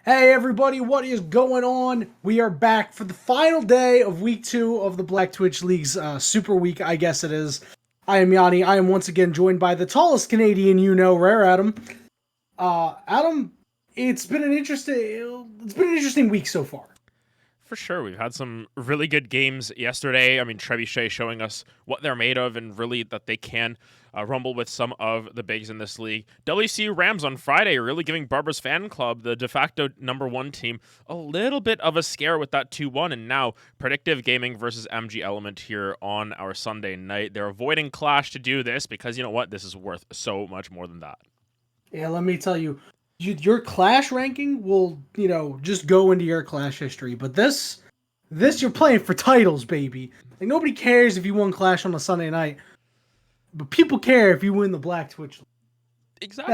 Hey everybody, what is going on? We are back for the final day of week 2 of the Black Twitch League's Super Week, I guess it is. I am Yanni. I am once again joined by the tallest Canadian you know, RareAdam. Adam, it's been an interesting week so far. For sure. We've had some really good games yesterday. I mean, Trebuchet showing us what they're made of and really that they can rumble with some of the bigs in this league. WCU Rams on Friday really giving Barbara's Fan Club, the de facto #1 team, a little bit of a scare with that 2-1. And now Predictive Gaming versus MG Element here on our Sunday night. They're avoiding Clash to do this because you know what? This is worth so much more than that. Yeah, let me tell you, your Clash ranking will, just go into your Clash history. But this you're playing for titles, baby. Like nobody cares if you won Clash on a Sunday night, but people care if you win the Black Twitch. Exactly.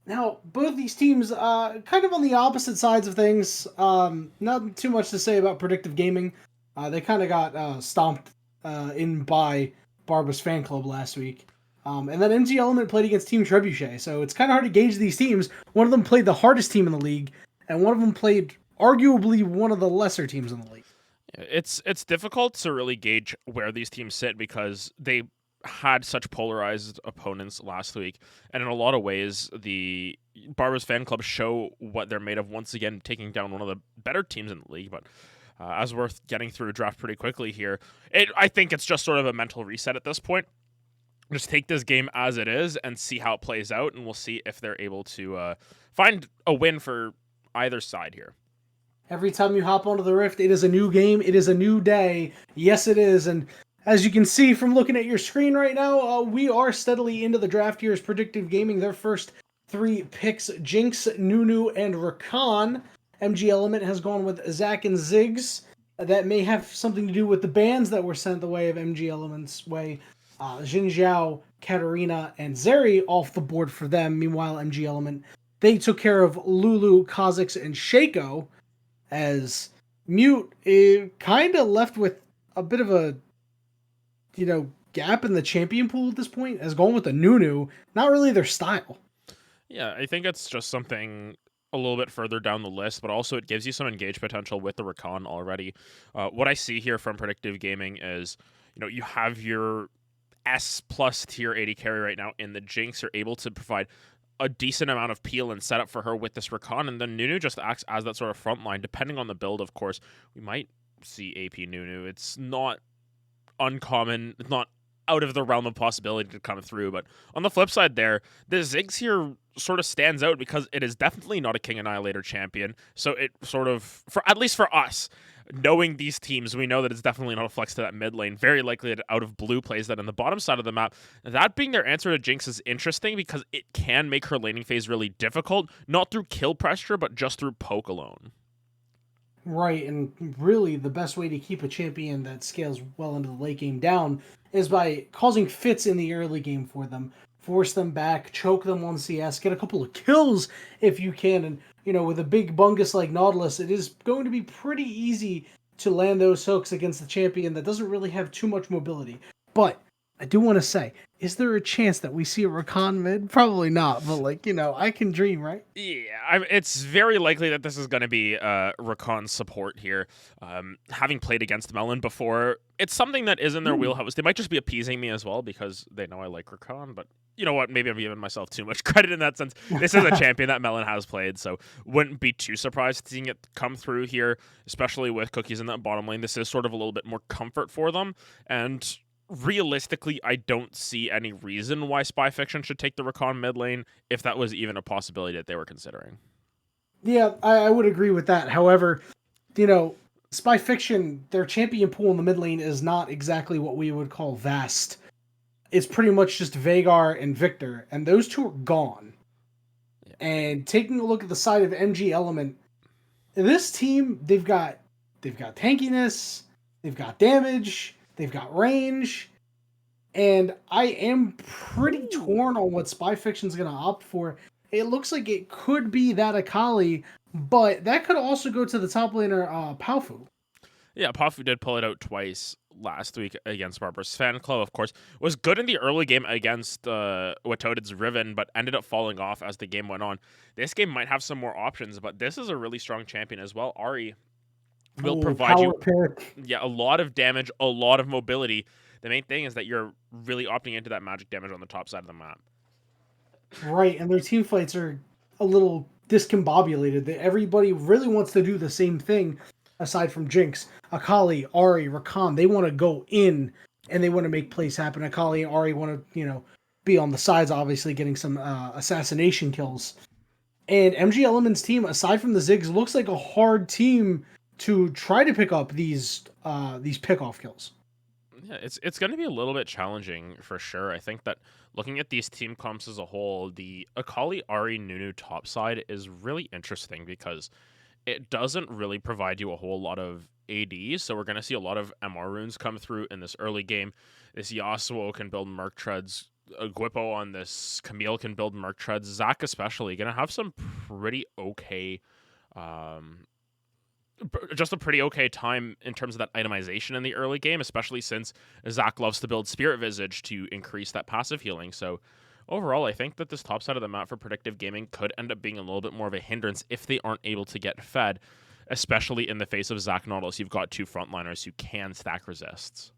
Now both these teams, kind of on the opposite sides of things. Not too much to say about Predictive Gaming. They kind of got stomped in by Barba's Fan Club last week. And then MG Element played against Team Trebuchet, so it's kind of hard to gauge these teams. One of them played the hardest team in the league, and one of them played arguably one of the lesser teams in the league. It's difficult to really gauge where these teams sit because they had such polarized opponents last week, and in a lot of ways, the Barbers Fan Club show what they're made of once again, taking down one of the better teams in the league. But as we're getting through a draft pretty quickly here, I think it's just sort of a mental reset at this point. Just take this game as it is and see how it plays out, and we'll see if they're able to find a win for either side here. Every time you hop onto the Rift, it is a new game. It is a new day. Yes, it is. And as you can see from looking at your screen right now, we are steadily into the draft here as Predictive Gaming. Their first 3 picks, Jinx, Nunu, and Rakan. MG Element has gone with Zach and Ziggs. That may have something to do with the bans that were sent the way of MG Element's way. Jin Zhao, Katarina, and Zeri off the board for them. Meanwhile, MG Element, they took care of Lulu, Kha'Zix, and Shaco, as Mute kind of left with a bit of a, gap in the champion pool at this point, as going with the Nunu, not really their style. Yeah, I think it's just something a little bit further down the list, but also it gives you some engage potential with the Rakan already. What I see here from Predictive Gaming is, you have your S plus tier 80 carry right now in the Jinx. You're able to provide a decent amount of peel and setup for her with this Rakan, and then Nunu just acts as that sort of front line. Depending on the build, of course, we might see AP Nunu. It's not uncommon. It's not out of the realm of possibility to come through. But on the flip side there, the Ziggs here sort of stands out because it is definitely not a King Annihilator champion. So it sort of, at least for us, knowing these teams, we know that it's definitely not a flex to that mid lane. Very likely that out of blue plays that on the bottom side of the map. That being their answer to Jinx is interesting because it can make her laning phase really difficult, not through kill pressure, but just through poke alone. Right, and really the best way to keep a champion that scales well into the late game down is by causing fits in the early game for them. Force them back, choke them on CS, get a couple of kills if you can. And, with a big bungus like Nautilus, it is going to be pretty easy to land those hooks against the champion that doesn't really have too much mobility. But I do want to say, is there a chance that we see a Rakan mid? Probably not, but I can dream, right? Yeah, it's very likely that this is going to be Rakan's support here. Having played against Melon before, it's something that is in their wheelhouse. They might just be appeasing me as well because they know I like Rakan, but you know what? Maybe I'm giving myself too much credit in that sense. This is a champion that Melon has played, so wouldn't be too surprised seeing it come through here, especially with Cookies in that bottom lane. This is sort of a little bit more comfort for them, and realistically, I don't see any reason why Spy Fiction should take the Rakan mid lane if that was even a possibility that they were considering. Yeah, I would agree with that. However, Spy Fiction, their champion pool in the mid lane is not exactly what we would call vast. It's pretty much just Veigar and Victor, and those two are gone. Yeah. And taking a look at the side of MG Element, this team, they've got tankiness, they've got damage, they've got range, and I am pretty torn on what Spy Fiction's going to opt for. It looks like it could be that Akali, but that could also go to the top laner, Paufu. Yeah, Paufu did pull it out twice. last week against Barbar's Fan Club, of course, was good in the early game against Watoded's Riven, but ended up falling off as the game went on. This game might have some more options, but this is a really strong champion as well. Ari will Oh, provide power you pick. a lot of damage, a lot of mobility. The main thing is that you're really opting into that magic damage on the top side of the map. Right, and their team fights are a little discombobulated. Everybody really wants to do the same thing, aside from Jinx. Akali, Ari, Rakan, they want to go in and they want to make plays happen. Akali and Ari want to, be on the sides, obviously getting some assassination kills. And MG Element's team, aside from the Ziggs, looks like a hard team to try to pick up these pickoff kills. Yeah, it's going to be a little bit challenging for sure. I think that looking at these team comps as a whole, the Akali Ari Nunu top side is really interesting because it doesn't really provide you a whole lot of AD. So we're going to see a lot of MR runes come through in this early game. This Yasuo can build Merc Treads. Guipo on this Camille can build Merc Treads. Zac especially going to have some pretty okay just a pretty okay time in terms of that itemization in the early game, especially since Zac loves to build Spirit Visage to increase that passive healing. So overall, I think that this top side of the map for Predictive Gaming could end up being a little bit more of a hindrance if they aren't able to get fed, especially in the face of Zac Nautilus. You've got two frontliners who can stack resists.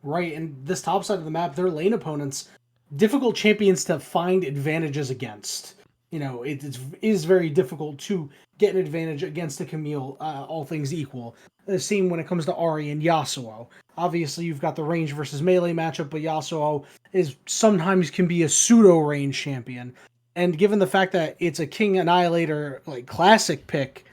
Right, and this top side of the map, their lane opponents, difficult champions to find advantages against. It is very difficult to get an advantage against a Camille, all things equal. The same when it comes to Ari and Yasuo. Obviously, you've got the range versus melee matchup, but Yasuo sometimes can be a pseudo range champion. And given the fact that it's a King Annihilator classic pick,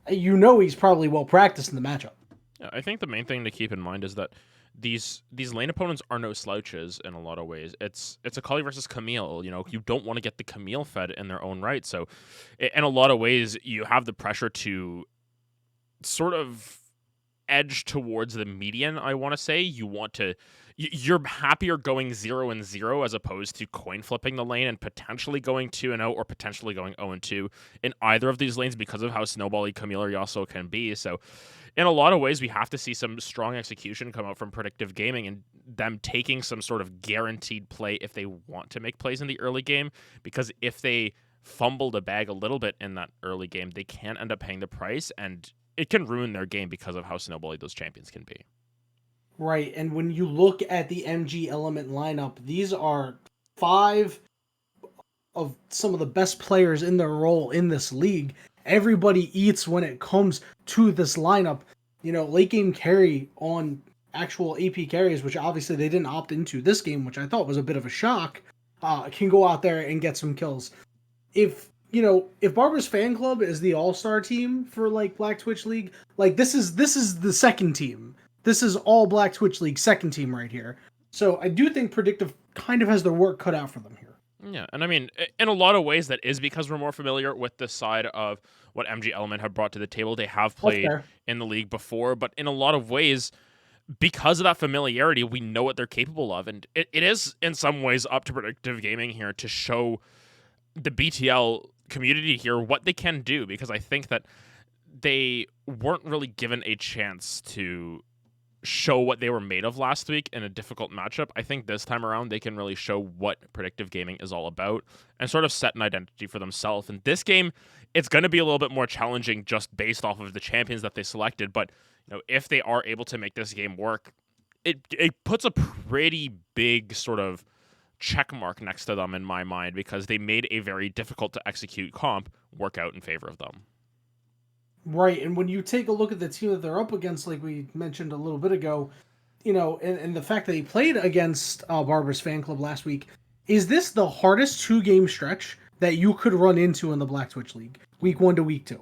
he's probably well practiced in the matchup. Yeah, I think the main thing to keep in mind is that these lane opponents are no slouches in a lot of ways. It's Akali versus Camille. You don't want to get the Camille fed in their own right. So in a lot of ways, you have the pressure to sort of edge towards the median, I want to say. You're happier going 0-0 as opposed to coin flipping the lane and potentially going 2-0 or potentially going 0-2 in either of these lanes because of how snowbally Camille or Yasuo can be. So in a lot of ways, we have to see some strong execution come out from Predictive Gaming and them taking some sort of guaranteed play if they want to make plays in the early game, because if they fumble the bag a little bit in that early game, they can end up paying the price, and it can ruin their game because of how snowbally those champions can be. Right, and when you look at the MG Element lineup, these are 5 of some of the best players in their role in this league. Everybody eats when it comes to this lineup. Late game carry on actual AP carries, which obviously they didn't opt into this game, which I thought was a bit of a shock, can go out there and get some kills. If Barbar's Fan Club is the all-star team for Black Twitch League, this is the second team. This is all Black Twitch League second team right here. So I do think Predictive kind of has their work cut out for them here. Yeah, and I mean, in a lot of ways, that is because we're more familiar with the side of what MG Element have brought to the table. They have played in the league before, but in a lot of ways, because of that familiarity, we know what they're capable of. And it is, in some ways, up to Predictive Gaming here to show the BTL community here what they can do, because I think that they weren't really given a chance to show what they were made of last week in a difficult matchup. I think this time around they can really show what Predictive Gaming is all about and sort of set an identity for themselves. In this game, it's going to be a little bit more challenging just based off of the champions that they selected, but if they are able to make this game work, it puts a pretty big sort of check mark next to them in my mind, because they made a very difficult to execute comp work out in favor of them. Right, and when you take a look at the team that they're up against, like we mentioned a little bit ago, and the fact that he played against Barbar's Fan Club last week, is this the hardest 2-game stretch that you could run into in the Black Twitch League, week 1 to week 2?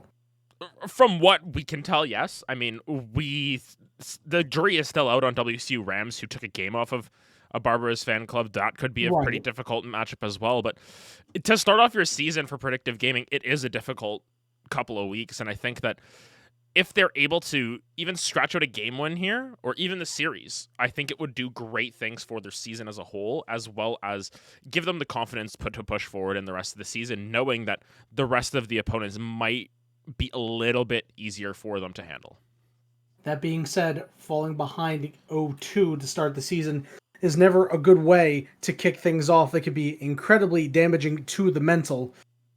From what we can tell, yes. I mean, the jury is still out on WCU Rams, who took a game off of a Barbar's Fan Club. That could be a pretty difficult matchup as well. But to start off your season for Predictive Gaming, it is a difficult couple of weeks, and I think that if they're able to even scratch out a game win here, or even the series, I think it would do great things for their season as a whole, as well as give them the confidence to push forward in the rest of the season, knowing that the rest of the opponents might be a little bit easier for them to handle. That being said, falling behind 0-2 to start the season is never a good way to kick things off. That could be incredibly damaging to the mental.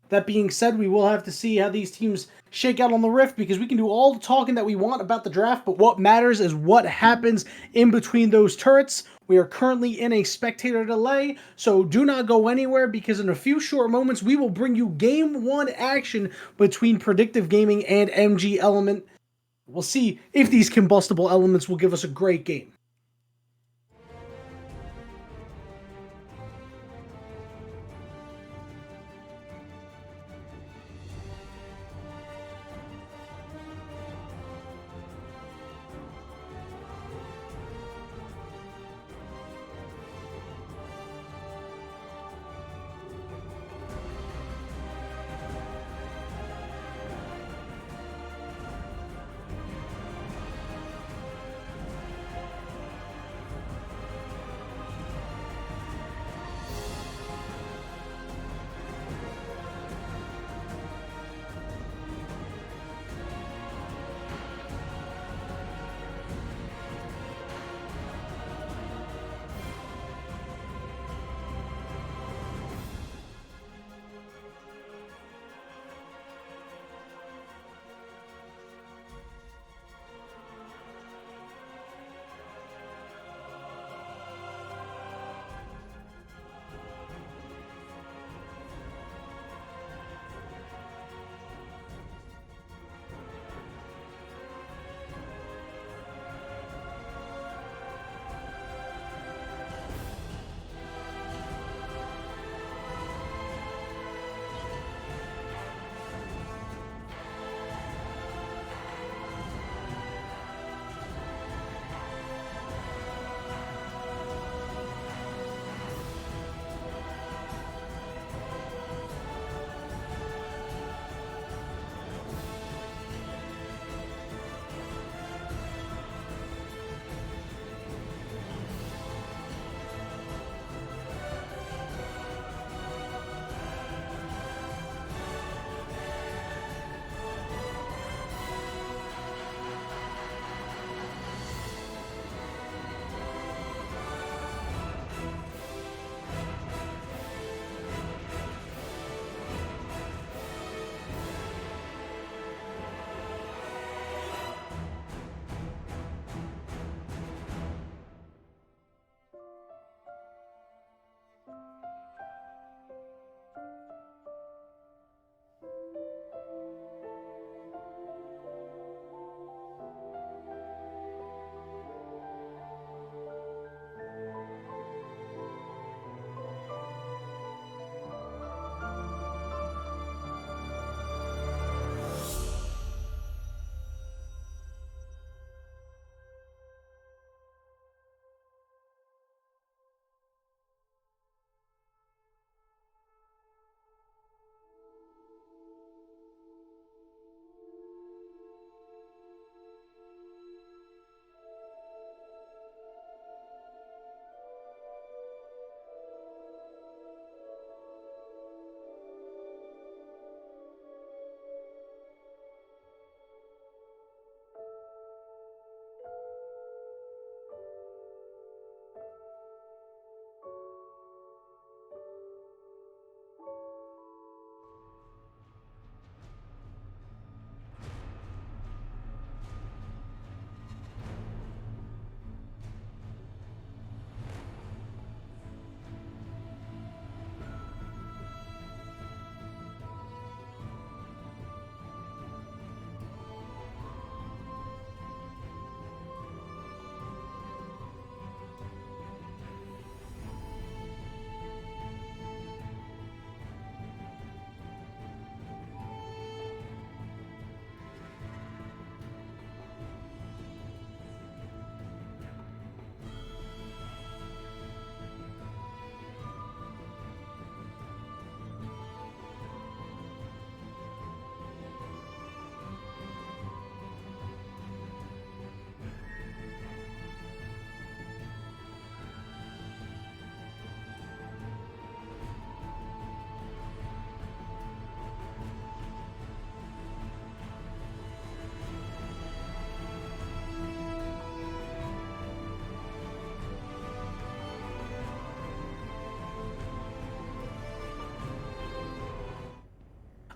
That being said, we will have to see how these teams shake out on the Rift, because we can do all the talking that we want about the draft, but what matters is what happens in between those turrets. We are currently in a spectator delay, so do not go anywhere, because in a few short moments we will bring you Game 1 action between Predictive Gaming and MG Element. We'll see if these combustible elements will give us a great game.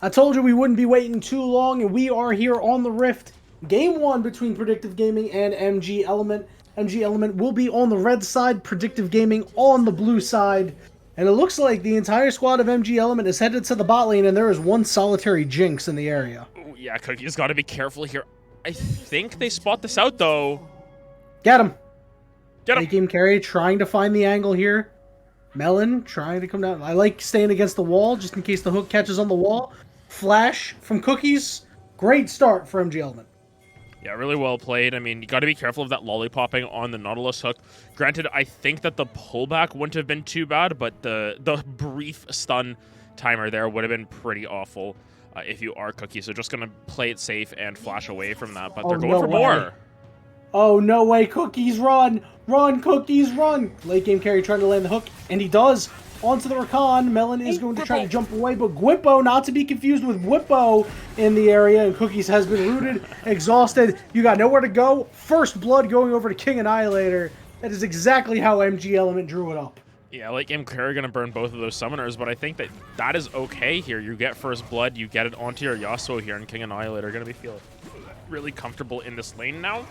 I told you we wouldn't be waiting too long, and we are here on the Rift. Game 1 between Predictive Gaming and MG Element. MG Element will be on the red side, Predictive Gaming on the blue side. And it looks like the entire squad of MG Element is headed to the bot lane, and there is one solitary Jinx in the area. Ooh, yeah, Cookie's got to be careful here. I think they spot this out, though. Get him! Get him! Late game carry trying to find the angle here. Melon trying to come down. I like staying against the wall just in case the hook catches on the wall. Flash from Cookies. Great start for MG Element. Yeah, really well played. I mean, you got to be careful of that lollipopping on the Nautilus hook. Granted, I think that the pullback wouldn't have been too bad, but the brief stun timer there would have been pretty awful if you are Cookie. So just going to play it safe and flash away from that, but they're going for more. Oh, no way. Cookies, run. Run, Cookies, run. Late game carry trying to land the hook, and he does. Onto the Rakan. Melon is going to try to jump away, but Gwippo, not to be confused with Whippo in the area, and Cookies has been rooted, exhausted. You got nowhere to go. First blood going over to King Annihilator. That is exactly how MG Element drew it up. Yeah, late game carry going to burn both of those summoners, but I think that is okay here. You get first blood, you get it onto your Yasuo here, and King Annihilator going to be feeling really comfortable in this lane now.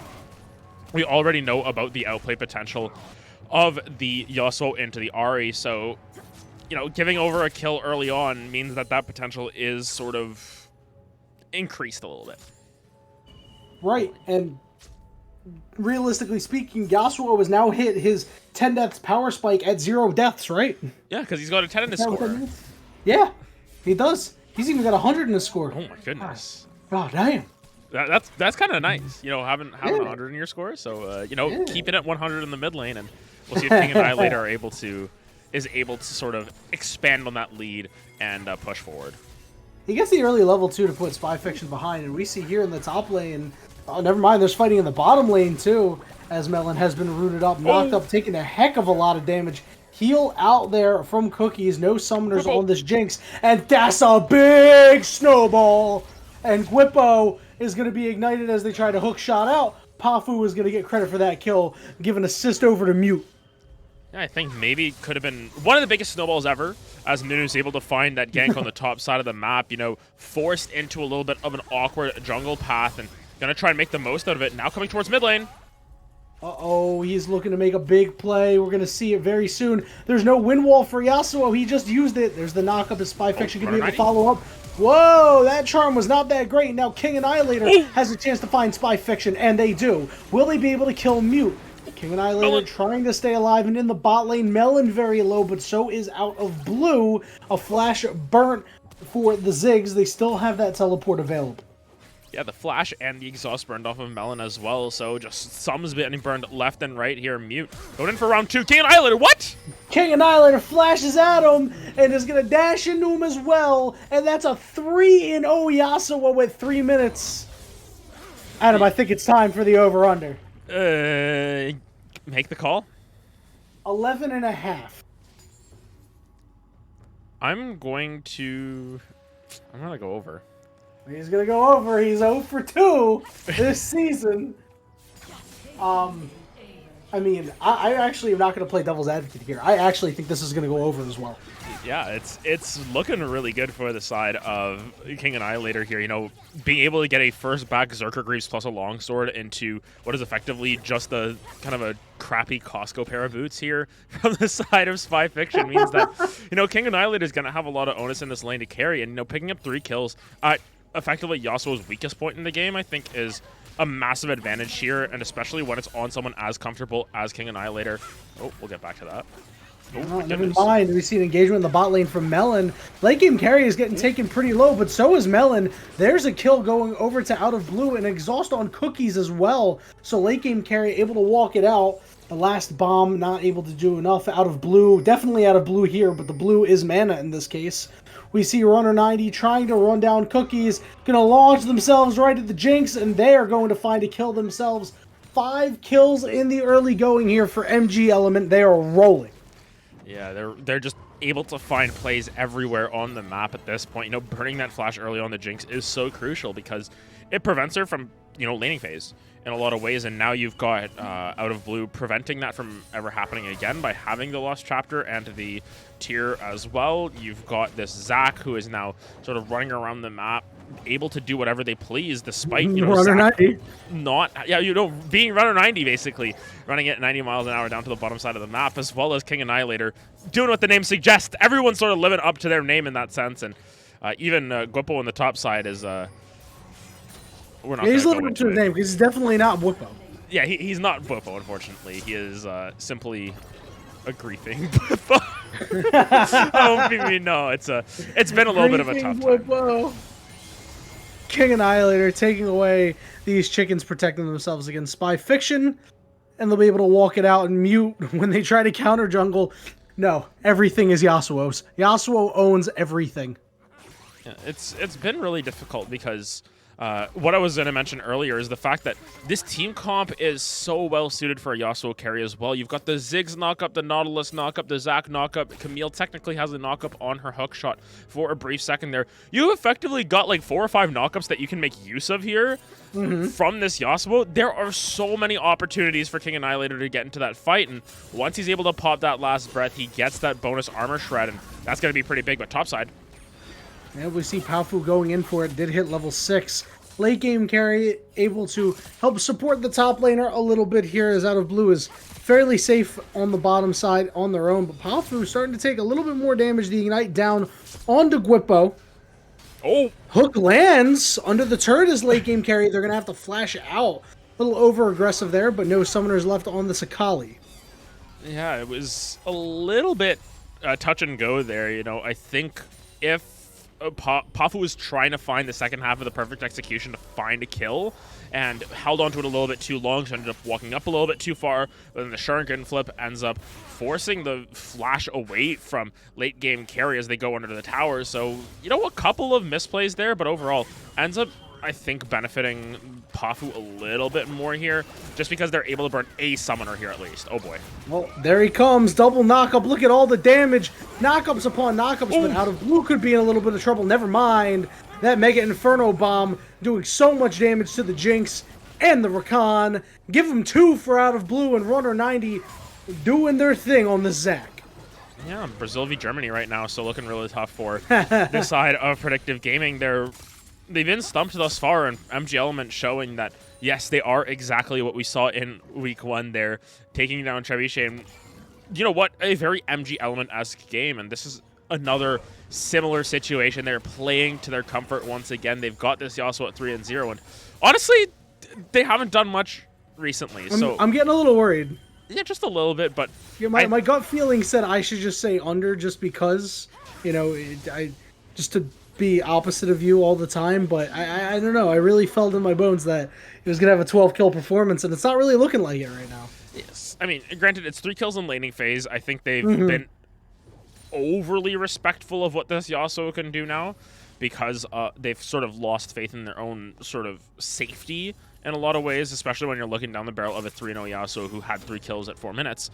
We already know about the outplay potential of the Yasuo into the Ahri, so, you know, giving over a kill early on means that that potential is sort of increased a little bit. Right, and realistically speaking, Yasuo has now hit his 10 deaths power spike at 0 deaths, right? Yeah, because he's got a 10 in his score. Yeah, he does. He's even got 100 in his score. Oh my goodness. God damn. That's kind of nice, you know, having 100 in your score. So, you know, keep it at 100 in the mid lane, and we'll see if King Annihilator is able to sort of expand on that lead and push forward. He gets the early level 2 to put Spy Fiction behind, and we see here in the top lane, oh, never mind, there's fighting in the bottom lane too, as Melon has been rooted up, knocked up, taking a heck of a lot of damage. Heal out there from Cookies, no summoners on this Jinx, and that's a big snowball! And Gwippo is going to be ignited as they try to hook shot out. Pafu is going to get credit for that kill, give an assist over to Mute. Yeah, I think maybe could have been one of the biggest snowballs ever, as Minu is able to find that gank on the top side of the map, you know, forced into a little bit of an awkward jungle path, and gonna try and make the most out of it. Now coming towards mid lane. Uh-oh, he's looking to make a big play. We're going to see it very soon. There's no wind wall for Yasuo. He just used it. There's the knock up. His Spy Fiction can be able to follow up. Whoa, that charm was not that great. Now King Annihilator has a chance to find Spy Fiction, and they do. Will they be able to kill Mute? King Annihilator trying to stay alive, and in the bot lane, Melon very low, but so is out of blue. A flash burnt for the Ziggs. They still have that teleport available. Yeah, the flash and the exhaust burned off of Melon as well, so just some's getting burned left and right here. Mute going in for round 2. King Annihilator, what? King Annihilator flashes at him and is going to dash into him as well, and that's a 3-0 Yasuo with 3 minutes. Adam, I think it's time for the over-under. Make the call. 11.5. I'm gonna go over. He's going to go over. He's 0 for 2 this season. I mean, I actually am not going to play devil's advocate here. I actually think this is going to go over as well. Yeah, it's looking really good for the side of King Annihilator here. You know, being able to get a first back Zerker Greaves plus a longsword into what is effectively just a kind of a crappy Costco pair of boots here from the side of Spy Fiction means that, you know, King Annihilator is going to have a lot of onus in this lane to carry, and, you know, picking up 3 kills at effectively Yasuo's weakest point in the game, I think, is a massive advantage here, and especially when it's on someone as comfortable as King Annihilator. Oh, we'll get back to that. Oh, never mind. We see an engagement in the bot lane from Melon. Late game carry is getting taken pretty low, but so is Melon. There's a kill going over to out of blue, and exhaust on Cookies as well. So late game carry able to walk it out. The last bomb not able to do enough. Out of blue, definitely out of blue here, but the blue is mana in this case. We see Runner 90 trying to run down Cookies, gonna launch themselves right at the Jinx, and they are going to find a kill themselves. 5 kills in the early going here for MG Element. They are rolling. Yeah, they're just able to find plays everywhere on the map at this point. You know, burning that flash early on the Jinx is so crucial because it prevents her from laning phase in a lot of ways, and now you've got Out of Blue preventing that from ever happening again by having the Lost Chapter and the tier as well. You've got this Zac who is now sort of running around the map, able to do whatever they please, despite runner 90. being runner 90, basically running at 90 miles an hour down to the bottom side of the map, as well as King Annihilator doing what the name suggests. Everyone's sort of living up to their name in that sense, and even Guipo on the top side is we're not. He's living up to his name because he's definitely not Guipo. Yeah, he's not Guipo, unfortunately. He is simply a griefing Guipo. It's been a little bit of a tough time. Guipo. King Annihilator taking away these chickens protecting themselves against Spy Fiction, and they'll be able to walk it out and mute when they try to counter jungle. No, everything is Yasuo's. Yasuo owns everything. Yeah, it's been really difficult because what I was going to mention earlier is the fact that this team comp is so well suited for a Yasuo carry as well. You've got the Ziggs knockup, the Nautilus knockup, the Zac knockup. Camille technically has a knockup on her hook shot for a brief second there. You effectively got like 4 or 5 knockups that you can make use of here from this Yasuo. There are so many opportunities for King Annihilator to get into that fight, and once he's able to pop that last breath, he gets that bonus armor shred, and that's going to be pretty big. But topside, and we see Powfu going in for it. Did hit level 6. Late game carry able to help support the top laner a little bit here, as Out of Blue is fairly safe on the bottom side on their own. But Powfu starting to take a little bit more damage. The Ignite down onto Guipo. Oh! Hook lands under the turret as late game carry. They're going to have to flash out. A little over-aggressive there, but no summoners left on the Sakali. Yeah, it was a little bit touch and go there. I think if Powfu was trying to find the second half of the perfect execution to find a kill and held onto it a little bit too long, so ended up walking up a little bit too far, but then the Shuriken flip ends up forcing the flash away from late game carry as they go under the tower. So, a couple of misplays there, but overall ends up, I think, benefiting Powfu a little bit more here, just because they're able to burn a summoner here at least. Oh boy. Well, there he comes. Double knockup. Look at all the damage. Knockups upon knockups, but Out of Blue could be in a little bit of trouble. Never mind. That Mega Inferno Bomb doing so much damage to the Jinx and the Rakan. Give them 2 for Out of Blue, and Runner 90 doing their thing on the Zac. Yeah, Brazil v Germany right now, so looking really tough for this side of Predictive Gaming. They've been stumped thus far, and MG Element showing that, yes, they are exactly what we saw in week 1 there, taking down Trebuchet. And you know what? A very MG Element-esque game, and this is another similar situation. They're playing to their comfort once again. They've got this Yasuo at 3-0, and honestly, they haven't done much recently. I'm getting a little worried. Yeah, just a little bit, but... Yeah, my gut feeling said I should just say under just because, just to be opposite of you all the time, but I don't know. I really felt in my bones that he was going to have a 12-kill performance, and it's not really looking like it right now. Yes. I mean, granted, it's 3 kills in laning phase. I think they've been overly respectful of what this Yasuo can do now, because they've sort of lost faith in their own sort of safety in a lot of ways, especially when you're looking down the barrel of a 3-0 Yasuo who had 3 kills at 4 minutes.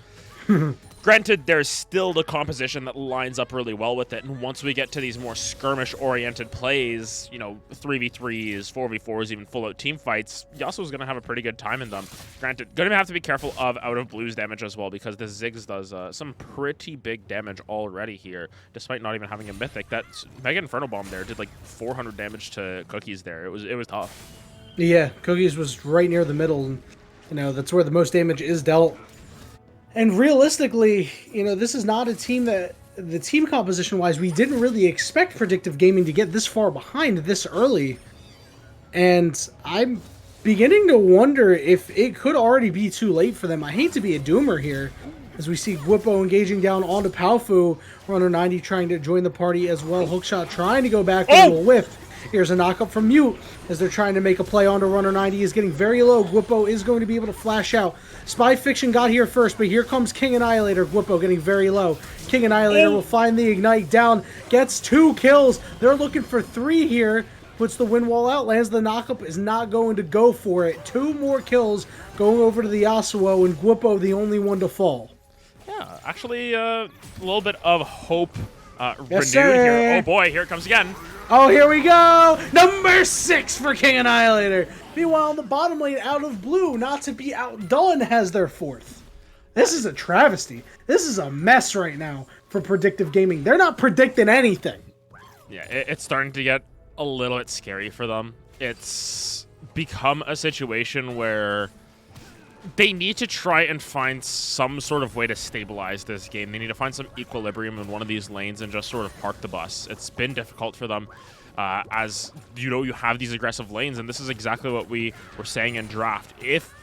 Granted, there's still the composition that lines up really well with it, and once we get to these more skirmish-oriented plays, 3v3s, 4v4s, even full-out team fights, Yasuo's going to have a pretty good time in them. Granted, going to have to be careful of Out of Blue's damage as well, because the Ziggs does some pretty big damage already here, despite not even having a Mythic. That Mega Inferno Bomb there did like 400 damage to Cookies there. It was tough. Yeah, Cookies was right near the middle, and that's where the most damage is dealt. And realistically, this is not a team that, the team composition-wise, we didn't really expect Predictive Gaming to get this far behind this early. And I'm beginning to wonder if it could already be too late for them. I hate to be a doomer here, as we see Guipo engaging down onto Powfu. Runner 90 trying to join the party as well. Hookshot trying to go back, but will whiff. Here's a knockup from Mute as they're trying to make a play onto Runner 90. Is getting very low. Guipo is going to be able to flash out. Spy Fiction got here first, but here comes King Annihilator. Guipo getting very low. King Annihilator will find the Ignite down. Gets 2 kills. They're looking for 3 here. Puts the wind wall out. Lands the knockup. Is not going to go for it. 2 more kills going over to the Yasuo, and Guipo the only one to fall. Yeah, actually a little bit of hope yes, renewed here. Oh boy, here it comes again. Oh, here we go! Number 6 for King Annihilator. Meanwhile, in the bottom lane, out of blue, not to be outdone, has their 4th. This is a travesty. This is a mess right now for Predictive Gaming. They're not predicting anything. Yeah, it's starting to get a little bit scary for them. It's become a situation where they need to try and find some sort of way to stabilize this game. They need to find some equilibrium in one of these lanes and just sort of park the bus. It's been difficult for them as, you know, you have these aggressive lanes, and this is exactly what we were saying in draft. If,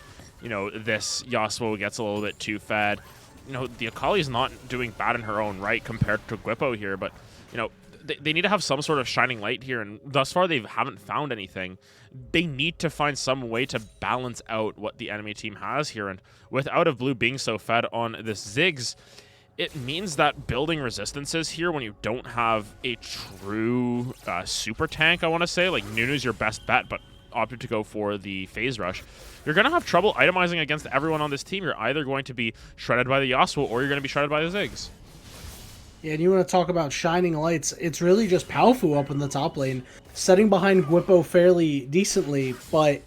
you know, this Yasuo gets a little bit too fed, you know, the Akali is not doing bad in her own right compared to Gwippo here, but, you know, they need to have some sort of shining light here, and thus far they haven't found anything. They need to find some way to balance out what the enemy team has here, and with Out of Blue being so fed on this Ziggs, it means that building resistances here when you don't have a true super tank, I want to say, like Nunu's your best bet, but opted to go for the phase rush, you're going to have trouble itemizing against everyone on this team. You're either going to be shredded by the Yasuo or you're going to be shredded by the Ziggs. Yeah, and you want to talk about shining lights, it's really just Palfu up in the top lane, setting behind Gwippo fairly decently, but,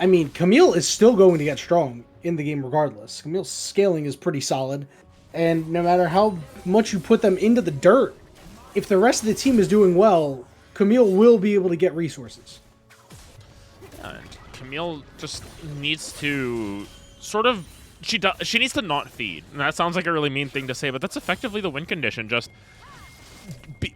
I mean, Camille is still going to get strong in the game regardless. Camille's scaling is pretty solid, and no matter how much you put them into the dirt, if the rest of the team is doing well, Camille will be able to get resources. And Camille just needs to sort of... She needs to not feed. And that sounds like a really mean thing to say, but that's effectively the win condition. Just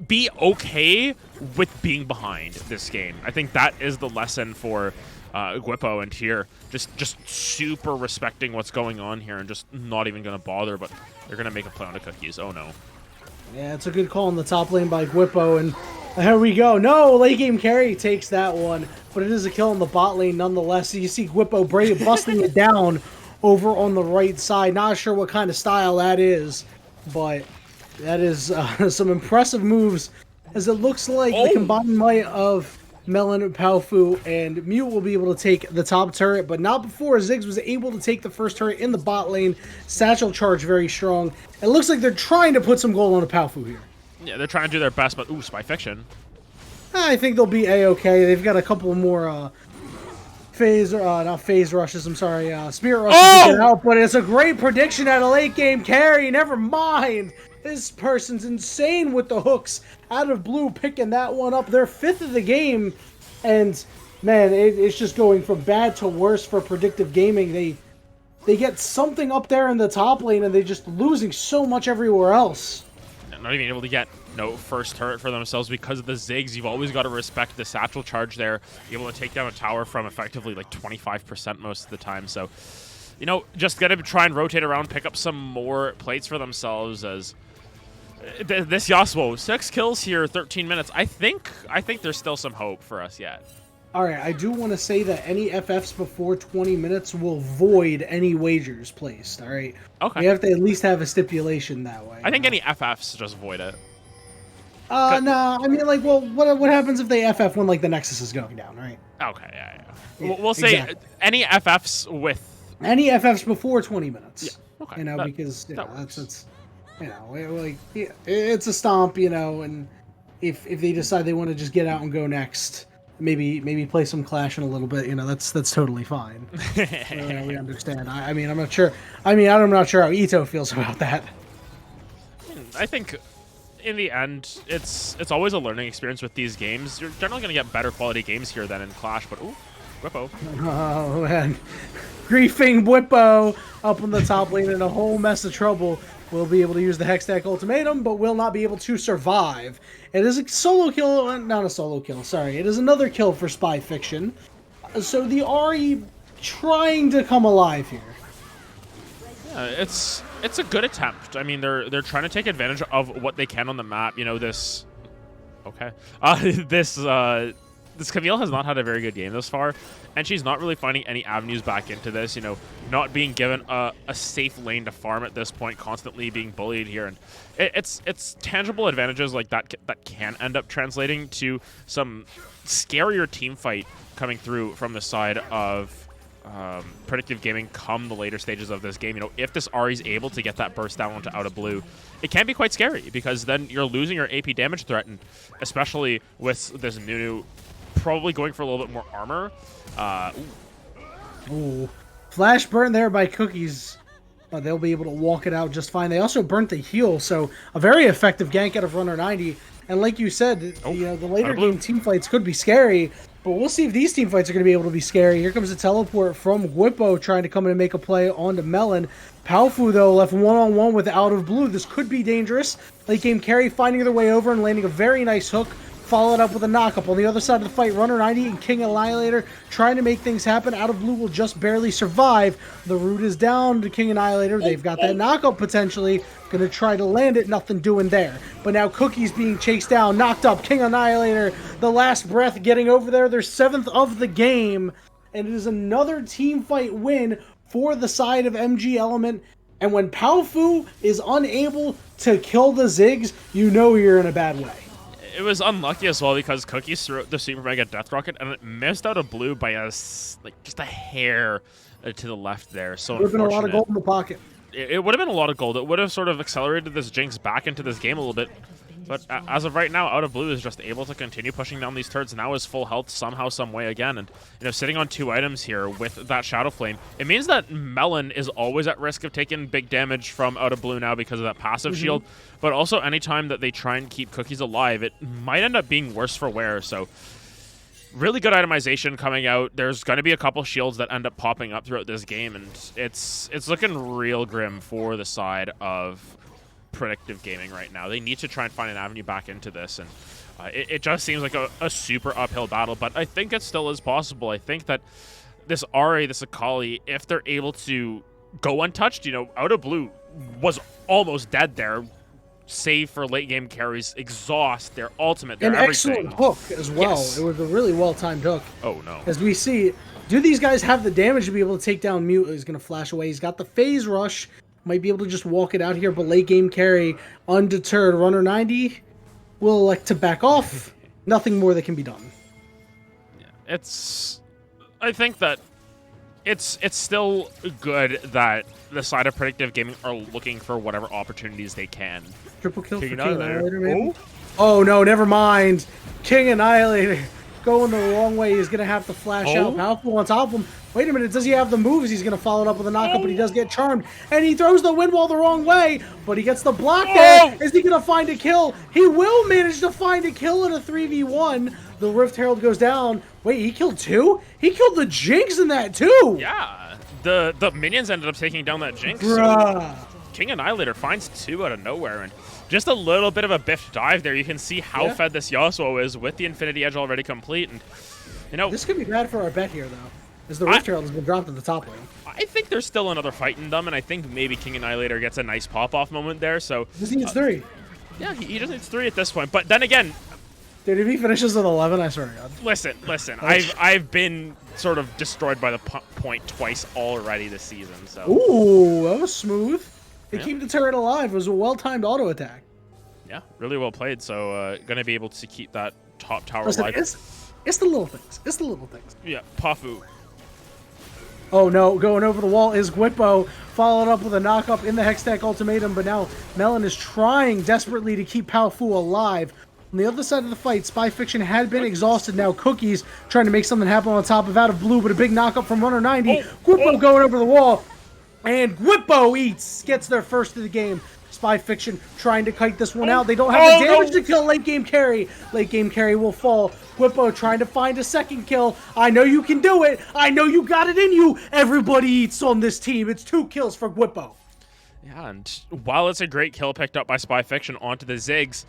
be okay with being behind this game. I think that is the lesson for Gwippo and here. Just super respecting what's going on here and just not even going to bother, but they're going to make a play on the cookies. Oh, no. Yeah, it's a good call in the top lane by Gwippo, and here we go. No, late game carry takes that one, but it is a kill in the bot lane nonetheless. So you see Gwippo busting it down over on the right side. Not sure what kind of style that is, but that is some impressive moves, as it looks like the combined might of Melon, Palfu, and Mute will be able to take the top turret, but not before Ziggs was able to take the first turret in the bot lane. Satchel charge very strong. It looks like they're trying to put some gold on the Palfu here. Yeah, they're trying to do their best, but ooh, Spy Fiction. I think they'll be A-okay. They've got a couple more not phase rushes, I'm sorry, spirit rushes to get out, but it's a great prediction at a late game carry. Never mind. This person's insane with the hooks. Out of Blue picking that one up. They're 5th of the game, and man, it's just going from bad to worse for Predictive Gaming. They get something up there in the top lane, and they're just losing so much everywhere else. Not even able to get first turret for themselves because of the Ziggs. You've always got to respect the satchel charge there. Be able to take down a tower from effectively like 25% most of the time. So, you know, just got to try and rotate around, pick up some more plates for themselves as this Yasuo, 6 kills here, 13 minutes. I think there's still some hope for us yet. All right, I do want to say that any FFs before 20 minutes will void any wagers placed, all right? Okay. We have to at least have a stipulation that way. I think any FFs just void it. No, I mean, like, well, what happens if they FF when, like, the Nexus is going down, right? Okay, yeah. We'll say exactly. Any FFs with... Any FFs before 20 minutes. Yeah, okay. You know, because, you know, that's you know, like, yeah, it's a stomp, you know, and if they decide they want to just get out and go next... Maybe play some Clash in a little bit. You know, that's totally fine. We understand. I mean, I'm not sure. I mean, I'm not sure how Ito feels about that. I think, in the end, it's always a learning experience with these games. You're generally going to get better quality games here than in Clash. But ooh, Gwippo. Oh man, griefing Gwippo up on the top lane in a whole mess of trouble. Will be able to use the Hextech Ultimatum, but will not be able to survive. It is a solo kill, not a solo kill, sorry. It is another kill for Spy Fiction. So the Ahri trying to come alive here. Yeah, it's a good attempt. I mean, they're trying to take advantage of what they can on the map. You know, this... Okay. This Camille has not had a very good game thus far, and she's not really finding any avenues back into this, you know, not being given a safe lane to farm at this point, constantly being bullied here, and it's tangible advantages like that can end up translating to some scarier team fight coming through from the side of Predictive Gaming come the later stages of this game. You know, if this Ahri is able to get that burst down onto Out of Blue, it can be quite scary because then you're losing your AP damage threat, and especially with this new probably going for a little bit more armor. Ooh. Flash burn there by Cookies. They'll be able to walk it out just fine. They also burnt the heal, so a very effective gank out of Runner 90. And like you said, the later game team fights could be scary, but we'll see if these team fights are going to be able to be scary. Here comes a teleport from Whippo trying to come in and make a play onto Melon. Palfu, though, left one-on-one with Out of Blue. This could be dangerous. Late game carry finding their way over and landing a very nice hook, followed up with a knock-up. On the other side of the fight, Runner 90 and King Annihilator trying to make things happen. Out of Blue will just barely survive. The root is down to King Annihilator. They've got that knock-up potentially. Going to try to land it. Nothing doing there. But now Cookie's being chased down, knocked up. King Annihilator, the last breath, getting over there. Their 7th of the game. And it is another team fight win for the side of MG Element. And when Palfu is unable to kill the Ziggs, you know you're in a bad way. It was unlucky as well because Cookies threw out the Super Mega Death Rocket and it missed Out of Blue by just a hair to the left there. So it would have been a lot of gold in the pocket. It would have been a lot of gold. It would have sort of accelerated this Jinx back into this game a little bit. But as of right now, Out of Blue is just able to continue pushing down these turrets. Now is full health somehow, some way again. And, sitting on 2 items here with that Shadow Flame, it means that Melon is always at risk of taking big damage from Out of Blue now because of that passive shield. But also, anytime that they try and keep Cookies alive, it might end up being worse for wear. So, really good itemization coming out. There's going to be a couple shields that end up popping up throughout this game. And it's looking real grim for the side of Predictive Gaming right now. They need to try and find an avenue back into this, and it just seems like a super uphill battle, but I think it still is possible. I think that this RA, this Akali, if they're able to go untouched, Out of Blue was almost dead there, save for late game carries, exhaust, their ultimate, their everything. Excellent hook as well. Yes. It was a really well-timed hook. Oh, no. As we see, do these guys have the damage to be able to take down Mute? He's going to flash away. He's got the phase rush. Might be able to just walk it out here, but late game carry, undeterred. Runner 90 will elect to back off. Nothing more that can be done. Yeah, I think that it's still good that the side of Predictive Gaming are looking for whatever opportunities they can. Triple kill for King Annihilator, maybe? Oh, no, never mind. King Annihilator going the wrong way. He's going to have to flash out. Palfu on top of him. Wait a minute, does he have the moves? He's going to follow it up with a knockup, but he does get charmed. And he throws the wind wall the wrong way, but he gets the block there. Is he going to find a kill? He will manage to find a kill in a 3v1. The Rift Herald goes down. Wait, he killed 2? He killed the Jinx in that too. Yeah, the minions ended up taking down that Jinx. Bruh. So King Annihilator finds 2 out of nowhere, and just a little bit of a biffed dive there. You can see how fed this Yasuo is with the Infinity Edge already complete. And this could be bad for our bet here, though, as the Rift Herald has been dropped at the top lane. I think there's still another fight in them, and I think maybe King Annihilator gets a nice pop-off moment there. So he needs 3. Yeah, he just needs 3 at this point. But then again, dude, if he finishes with 11, I swear to God. Listen. I've been sort of destroyed by the point twice already this season. So ooh, that was smooth. They keep the turret alive. It was a well-timed auto attack. Yeah, really well played. So gonna be able to keep that top tower alive. It's the little things. It's the little things. Yeah, Pafu. Oh no, going over the wall is Gwippo, followed up with a knock-up in the Hextech Ultimatum, but now Melon is trying desperately to keep Palfu alive. On the other side of the fight, Spy Fiction had been exhausted. Now Cookies trying to make something happen on top of Out of Blue, but a big knock-up from Runner 90. Gwippo going over the wall, and Gwippo gets their first of the game. Spy Fiction trying to kite this one out. They don't have the damage to kill late game carry. Late game carry will fall. Gwippo trying to find a second kill. I know you can do it. I know you got it in you. Everybody eats on this team. It's 2 kills for Gwippo. Yeah, and while it's a great kill picked up by Spy Fiction onto the Ziggs,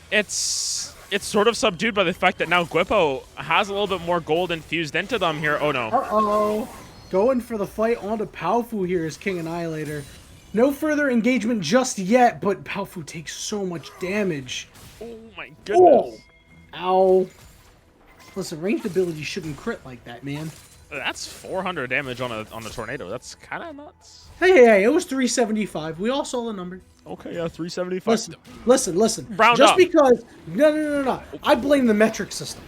it's sort of subdued by the fact that now Gwippo has a little bit more gold infused into them here. Oh no. Uh-oh. Going for the fight onto Palfu here is King Annihilator. No further engagement just yet, but Palfu takes so much damage. Oh my goodness. Ow. Listen, ranged abilities shouldn't crit like that, man. That's 400 damage on a tornado. That's kind of nuts. Hey, it was 375. We all saw the number. Okay, yeah, 375. Listen. Round just up. Because... No. I blame the metric system.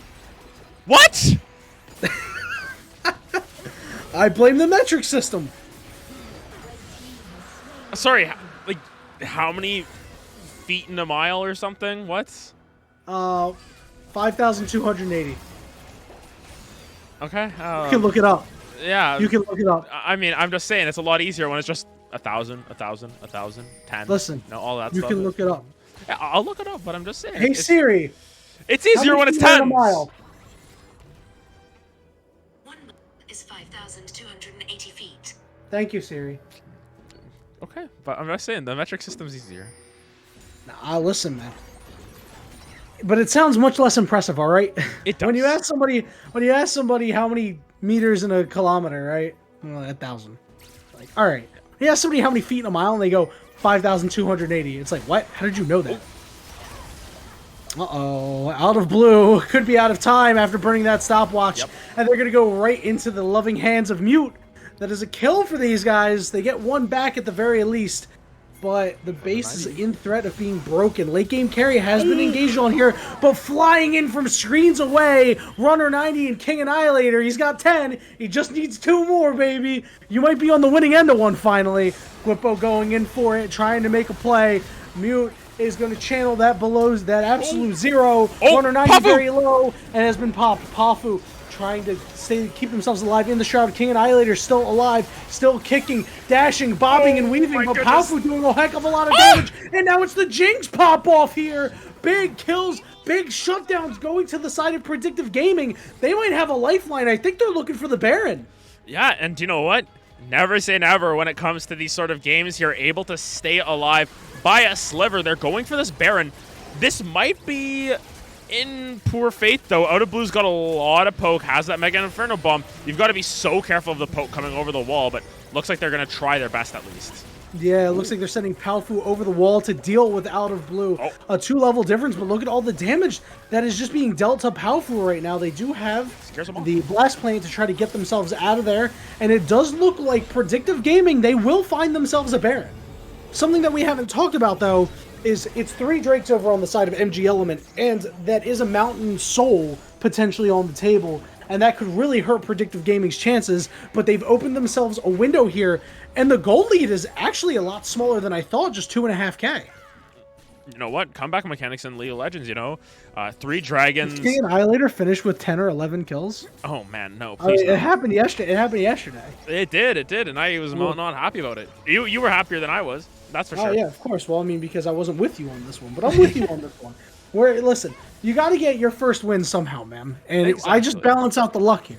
What? I blame the metric system. Sorry, like, how many feet in a mile or something? What? 5,280. Okay. You can look it up. Yeah. You can look it up. I mean, I'm just saying it's a lot easier when it's just 1,000, 1,000, 1,000, 10. Listen, all that you stuff. can look it up. Yeah, I'll look it up, but I'm just saying. Hey Siri, It's easier when it's feet are in a tens. mile? 1 mile is 5,280 feet. Thank you, Siri. Okay, but I'm just saying the metric system's easier. Nah, listen, man. But it sounds much less impressive, all right? It does. When you ask somebody how many meters in a kilometer, right? Well, 1,000. Like, all right. You ask somebody how many feet in a mile, and they go 5,280. It's like, what? How did you know that? Uh-oh, out of blue. Could be out of time after burning that stopwatch. Yep. And they're going to go right into the loving hands of Mute. That is a kill for these guys. They get one back at the very least. But the base is in threat of being broken. Late game carry has been engaged on here, but flying in from screens away, Runner 90 and King Annihilator. He's got 10. He just needs 2 more, baby. You might be on the winning end of one finally. Guipo going in for it, trying to make a play. Mute is going to channel that below that absolute zero. Runner 90 Pafu! very low and has been popped. Pafu trying to keep themselves alive in the shroud. King Annihilator still alive, still kicking, dashing, bobbing, and weaving, but Pafu doing a heck of a lot of damage. And now it's the Jinx pop off here. Big kills, big shutdowns going to the side of Predictive Gaming. They might have a lifeline. I think they're looking for the Baron. Yeah, and you know what? Never say never when it comes to these sort of games. You're able to stay alive by a sliver. They're going for this Baron. This might be in poor faith, though. Out of Blue's got a lot of poke, has that Mega Inferno bomb. You've got to be so careful of the poke coming over the wall, but looks like they're going to try their best at least. Yeah, it looks like they're sending Palfu over the wall to deal with Out of Blue. A 2-level difference, but look at all the damage that is just being dealt to Palfu right now. They do have the Blast Plant to try to get themselves out of there, and it does look like Predictive Gaming, they will find themselves a Baron. Something that we haven't talked about, though, is it's 3 Drakes over on the side of MG Element, and that is a Mountain Soul potentially on the table, and that could really hurt Predictive Gaming's chances, but they've opened themselves a window here, and the goal lead is actually a lot smaller than I thought, just 2.5K. You know what? Comeback mechanics in League of Legends, you know? 3 dragons. Did King Annihilator finish with 10 or 11 kills? Oh, man, no, please It happened yesterday. It did, and I was not happy about it. You were happier than I was. That's for sure. Oh, yeah, of course. Well, I mean, because I wasn't with you on this one, but I'm with you on this one. Where, listen, you got to get your first win somehow, man. And Exactly. I just balance out the luck here.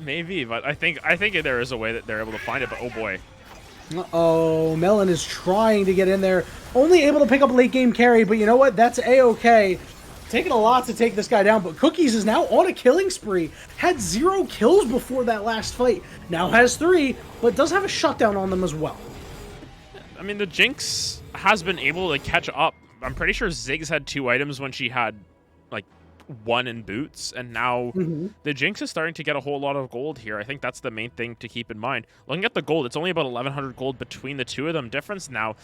Maybe, but I think there is a way that they're able to find it, but oh boy. Uh-oh, Melon is trying to get in there. Only able to pick up late game carry, but you know what? That's A-okay. Taking a lot to take this guy down, but Cookies is now on a killing spree. Had 0 kills before that last fight. Now has 3, but does have a shutdown on them as well. I mean, the Jinx has been able to catch up. I'm pretty sure Ziggs had 2 items when she had, like, 1 in boots, and now the Jinx is starting to get a whole lot of gold here. I think that's the main thing to keep in mind. Looking at the gold, it's only about 1,100 gold between the two of them. Difference now,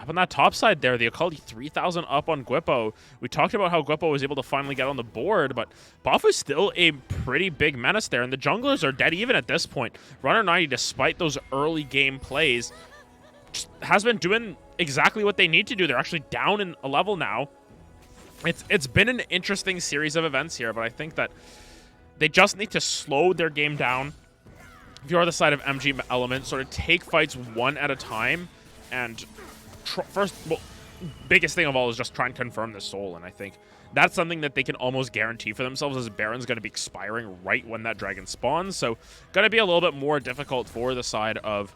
up on that top side there, the Occult 3,000 up on Guipo. We talked about how Guipo was able to finally get on the board, but Buff is still a pretty big menace there, and the junglers are dead even at this point. Runner 90, despite those early game plays, has been doing exactly what they need to do. They're actually down in a level now. It's been an interesting series of events here, but I think that they just need to slow their game down. If you're on the side of MG Element, sort of take fights one at a time, and biggest thing of all is just try and confirm the soul, and I think that's something that they can almost guarantee for themselves, as Baron's going to be expiring right when that dragon spawns, so going to be a little bit more difficult for the side of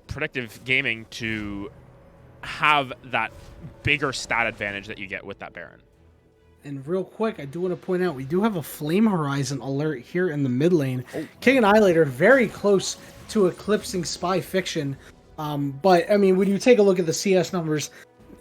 Predictive Gaming to have that bigger stat advantage that you get with that Baron. And real quick, I do want to point out, we do have a Flame Horizon alert here in the mid lane. King Annihilator very close to eclipsing Spy Fiction. But, I mean, when you take a look at the CS numbers,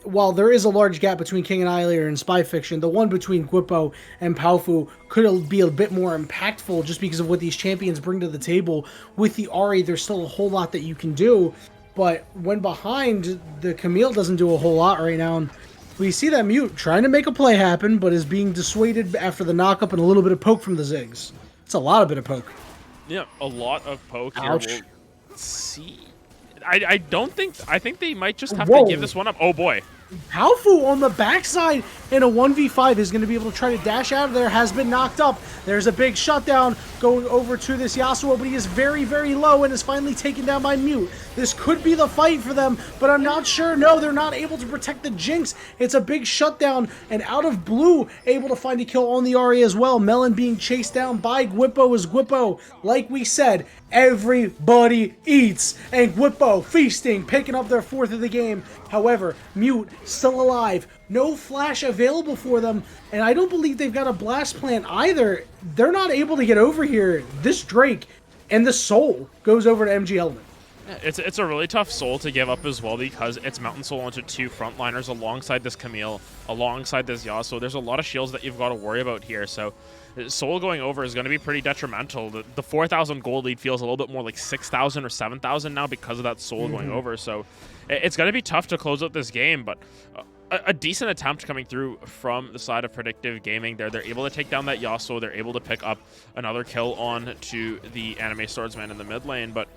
while there is a large gap between King Annihilator and Spy Fiction, the one between Guipo and Palfu could be a bit more impactful just because of what these champions bring to the table. With the Ahri, there's still a whole lot that you can do. But when behind, the Camille doesn't do a whole lot right now. And we see that Mute trying to make a play happen, but is being dissuaded after the knockup and a little bit of poke from the Ziggs. It's a lot of bit of poke. Yeah, a lot of poke here. Ouch. We'll see. I think they might just have to give this one up. Oh boy. Palfu on the backside in a 1v5 is going to be able to try to dash out of there, has been knocked up. There's a big shutdown going over to this Yasuo, but he is very, very low and is finally taken down by Mute. This could be the fight for them, but I'm not sure. No, they're not able to protect the Jinx. It's a big shutdown, and out of blue, able to find a kill on the Ahri as well. Melon being chased down by Gwippo as Gwippo, like we said, everybody eats, and Gwippo feasting, picking up their 4th of the game. However, Mute still alive, no flash available for them, and I don't believe they've got a blast plant either. They're not able to get over here. This Drake and the Soul goes over to MG Element. It's a really tough Soul to give up as well because it's Mountain Soul onto 2 frontliners alongside this Camille, alongside this Yasuo. There's a lot of shields that you've got to worry about here, so Soul going over is going to be pretty detrimental. The 4,000 gold lead feels a little bit more like 6,000 or 7,000 now because of that Soul going over, so it's going to be tough to close out this game, but a decent attempt coming through from the side of Predictive Gaming there. They're able to take down that Yasuo. They're able to pick up another kill on to the Anime Swordsman in the mid lane, but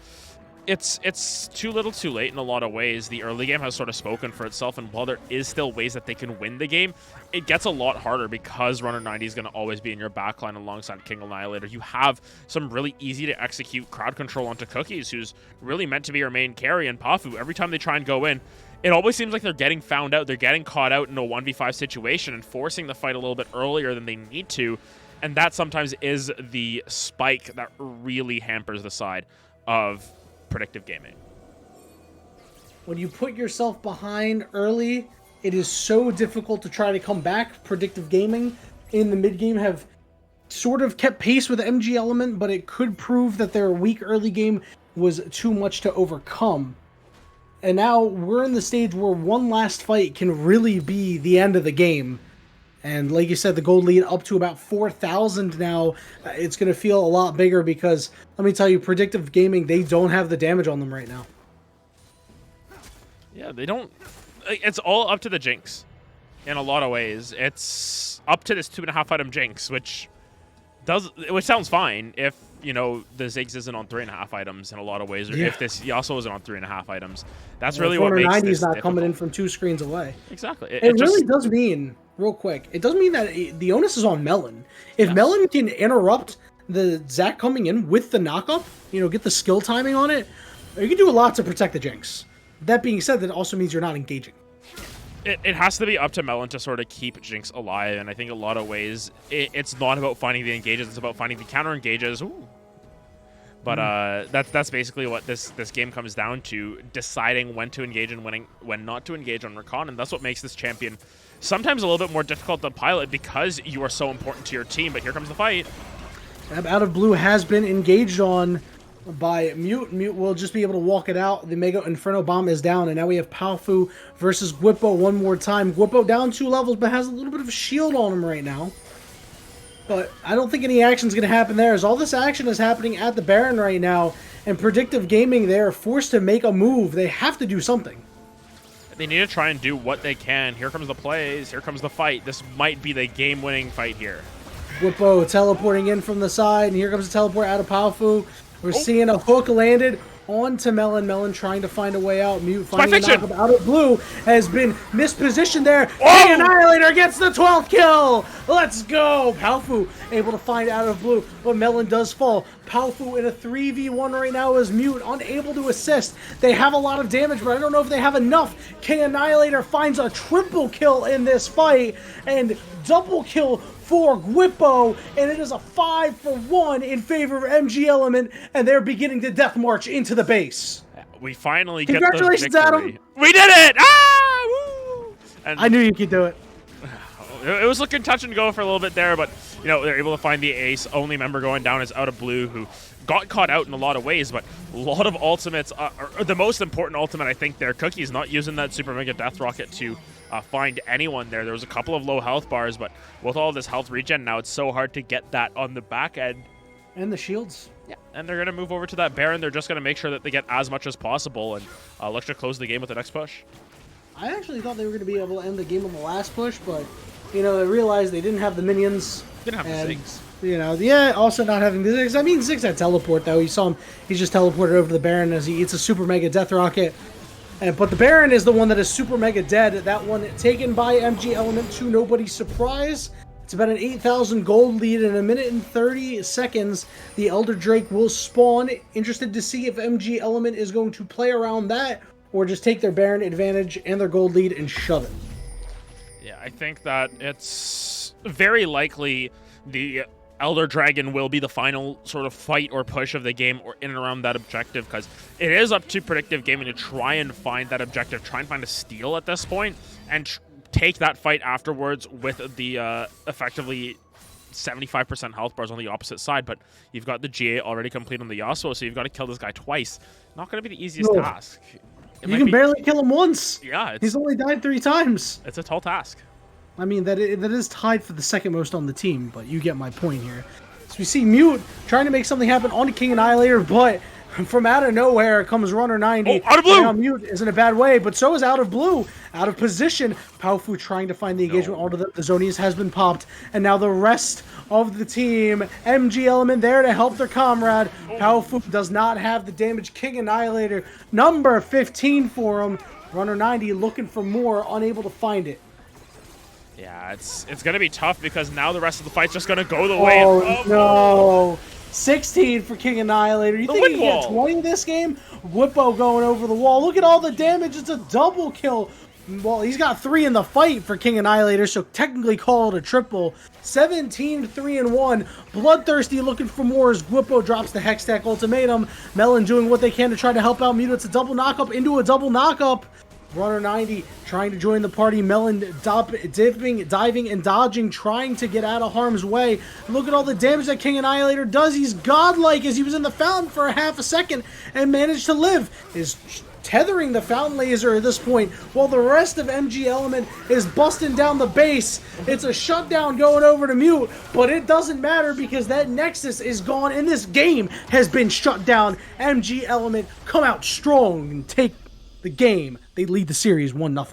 it's too little too late in a lot of ways. The early game has sort of spoken for itself, and while there is still ways that they can win the game, it gets a lot harder because Runner 90 is going to always be in your backline alongside King Annihilator. You have some really easy to execute crowd control onto Cookies, who's really meant to be your main carry, and Pafu, every time they try and go in, it always seems like they're getting found out. They're getting caught out in a 1v5 situation and forcing the fight a little bit earlier than they need to, and that sometimes is the spike that really hampers the side of Predictive Gaming. When you put yourself behind early, it is so difficult to try to come back. Predictive Gaming in the mid game have sort of kept pace with MG Element, but it could prove that their weak early game was too much to overcome. And now we're in the stage where one last fight can really be the end of the game. And like you said, the gold lead up to about 4,000 now. It's going to feel a lot bigger because, let me tell you, Predictive Gaming, they don't have the damage on them right now. Yeah, they don't. It's all up to the Jinx in a lot of ways. It's up to this 2.5 item Jinx, which sounds fine if, you know, the Ziggs isn't on 3.5 items in a lot of ways, or if this Yasuo isn't on 3.5 items. That's really what makes this not difficult. coming in from 2 screens away. Exactly. It really does mean, real quick, it does mean that the onus is on Melon. If Melon can interrupt the Zac coming in with the knockup, you know, get the skill timing on it, you can do a lot to protect the Jinx. That being said, that also means you're not engaging. It has to be up to Melon to sort of keep Jinx alive, and I think a lot of ways it's not about finding the engages, it's about finding the counter engages. Ooh. But that's basically what this game comes down to, deciding when to engage and when not to engage on Recon, and that's what makes this champion sometimes a little bit more difficult to pilot because you are so important to your team. But here comes the fight. Out of blue has been engaged on by Mute. Mute will just be able to walk it out. The Mega Inferno Bomb is down, and now we have Palfu versus Gwippo one more time. Gwippo down 2 levels, but has a little bit of a shield on him right now. But I don't think any action is going to happen there, as all this action is happening at the Baron right now, and Predictive Gaming, they are forced to make a move. They have to do something. They need to try and do what they can. Here comes the plays. Here comes the fight. This might be the game-winning fight here. Gwippo teleporting in from the side, and here comes the teleport out of Palfu. We're seeing a hook landed onto Melon. Melon trying to find a way out. Mute finding a knockup out of blue has been mispositioned there. The Annihilator gets the 12th kill. Let's go. Palfu able to find out of blue, but Melon does fall. Palfu in a 3v1 right now is Mute, unable to assist. They have a lot of damage, but I don't know if they have enough. King Annihilator finds a triple kill in this fight, and double kill for Gwippo, and it is a 5-for-1 in favor of MG Element, and they're beginning to death march into the base. We finally get the victory. Congratulations, Adam! We did it! Ah! Woo! And I knew you could do it. it was looking touch and go for a little bit there, but you know, they're able to find the ace. Only member going down is Out of Blue, who got caught out in a lot of ways, but a lot of ultimates are the most important ultimate, I think, there. Cookie's not using that Super Mega Death Rocket to find anyone there. There was a couple of low health bars, but with all this health regen now, it's so hard to get that on the back end. And the shields. Yeah, and they're going to move over to that Baron. They're just going to make sure that they get as much as possible and look to close the game with the next push. I actually thought they were going to be able to end the game on the last push, but, you know, they realized they didn't have the minions. Didn't have the Ziggs. You know, yeah, also not having the Ziggs. I mean, Ziggs had teleport, though. You saw him, he's just teleported over to the Baron as he eats a Super Mega Death Rocket. But the Baron is the one that is super mega dead. That one taken by MG Element to nobody's surprise. It's about an 8,000 gold lead in a minute and 30 seconds. The Elder Drake will spawn. Interested to see if MG Element is going to play around that or just take their Baron advantage and their gold lead and shove it. Yeah, I think that it's very likely the Elder Dragon will be the final sort of fight or push of the game or in and around that objective, because it is up to Predictive Gaming to try and find that objective, try and find a steal at this point, and take that fight afterwards with the effectively 75% health bars on the opposite side. But you've got the GA already complete on the Yasuo, so you've got to kill this guy twice. Not going to be the easiest task. You can barely kill him once. Yeah. He's only died 3 times. It's a tall task. I mean, that is tied for the second most on the team, but you get my point here. So we see Mute trying to make something happen on King Annihilator, but from out of nowhere comes Runner 90. Oh, out of blue! Now Mute is in a bad way, but so is Out of Blue. Out of position. Powfu trying to find the engagement onto the Zonius has been popped, and now the rest of the team, MG Element there to help their comrade. Powfu does not have the damage. King Annihilator, number 15 for him. Runner 90 looking for more, unable to find it. Yeah, it's going to be tough because now the rest of the fight's just going to go the way of... No. 16 for King Annihilator. You The think he wind can get wall. 20 this game? Whippo going over the wall. Look at all the damage. It's a double kill. Well, he's got 3 in the fight for King Annihilator, so technically call it a triple. 17, 3 and 1. Bloodthirsty looking for more as Whippo drops the Hextech Ultimatum. Melon doing what they can to try to help out Mute. It's a double knockup into a double knockup. Runner 90 trying to join the party. Melon diving and dodging, trying to get out of harm's way. Look at all the damage that King Annihilator does. He's godlike as he was in the fountain for a half a second and managed to live. Is tethering the fountain laser at this point while the rest of MG Element is busting down the base. It's a shutdown going over to Mute, but it doesn't matter because that Nexus is gone and this game has been shut down. MG Element come out strong and take the game. They lead the series 1-0.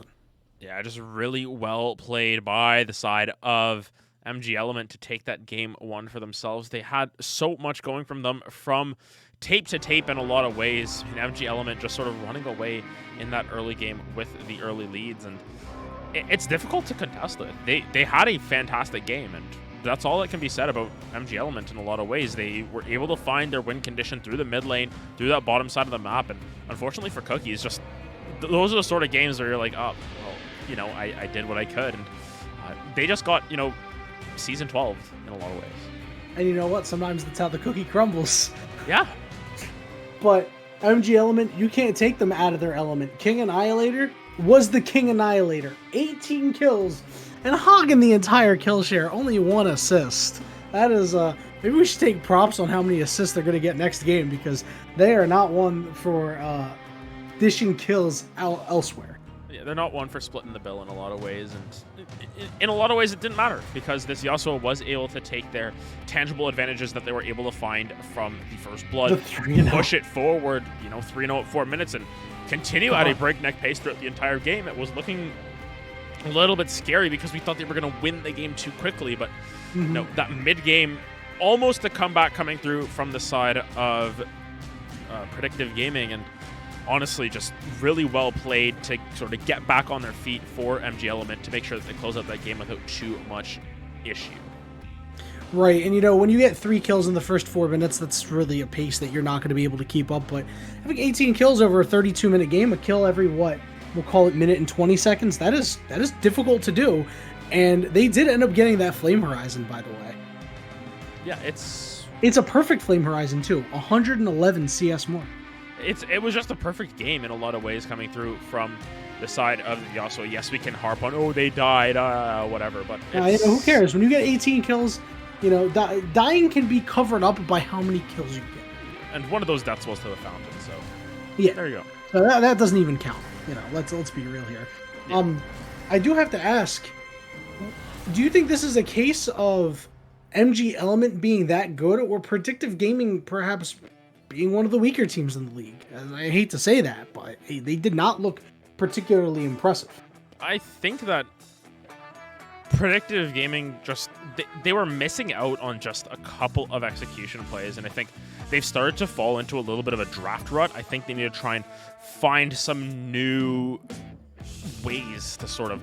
Yeah, just really well played by the side of MG Element to take that game 1 for themselves. They had so much going from them from tape to tape in a lot of ways. And MG Element just sort of running away in that early game with the early leads. And it's difficult to contest it. They had a fantastic game, and that's all that can be said about MG Element in a lot of ways. They were able to find their win condition through the mid lane, through that bottom side of the map, and unfortunately for Cookies, just those are the sort of games where you're like, oh, well, you know, I did what I could, and they just got, you know, season 12 in a lot of ways. And you know what? Sometimes that's how the cookie crumbles. Yeah. But MG Element, you can't take them out of their element. King Annihilator was the King Annihilator. 18 kills and hogging the entire kill share. Only 1 assist. That is, maybe we should take props on how many assists they're going to get next game, because they are not one for dishing kills out elsewhere. Yeah, they're not one for splitting the bill in a lot of ways, and in a lot of ways it didn't matter because this Yasuo was able to take their tangible advantages that they were able to find from the first blood, push it forward, you know, 3-0 at 4 minutes, and continue at a breakneck pace throughout the entire game. It was looking a little bit scary because we thought they were going to win the game too quickly, but no, that mid-game, almost a comeback coming through from the side of Predictive Gaming, and honestly just really well played to sort of get back on their feet for MG Element to make sure that they close out that game without too much issue. Right, and you know, when you get 3 kills in the first 4 minutes, that's really a pace that you're not going to be able to keep up, but having 18 kills over a 32-minute game, a kill every, what, we'll call it minute and 20 seconds, that is difficult to do, and they did end up getting that Flame Horizon, by the way. Yeah, it's a perfect Flame Horizon, too. 111 CS more. It was just a perfect game in a lot of ways coming through from the side of Yasuo. Yes, we can harp on, oh, they died, whatever, but you know, who cares? When you get 18 kills, you know, dying can be covered up by how many kills you get. And one of those deaths was to the fountain, so yeah, there you go. So that doesn't even count. You know, let's be real here. Yeah. I do have to ask, do you think this is a case of MG Element being that good, or Predictive Gaming perhaps being one of the weaker teams in the league? I hate to say that, but they did not look particularly impressive. I think that Predictive Gaming just they were missing out on just a couple of execution plays, and I think they've started to fall into a little bit of a draft rut. I think they need to try and find some new ways to sort of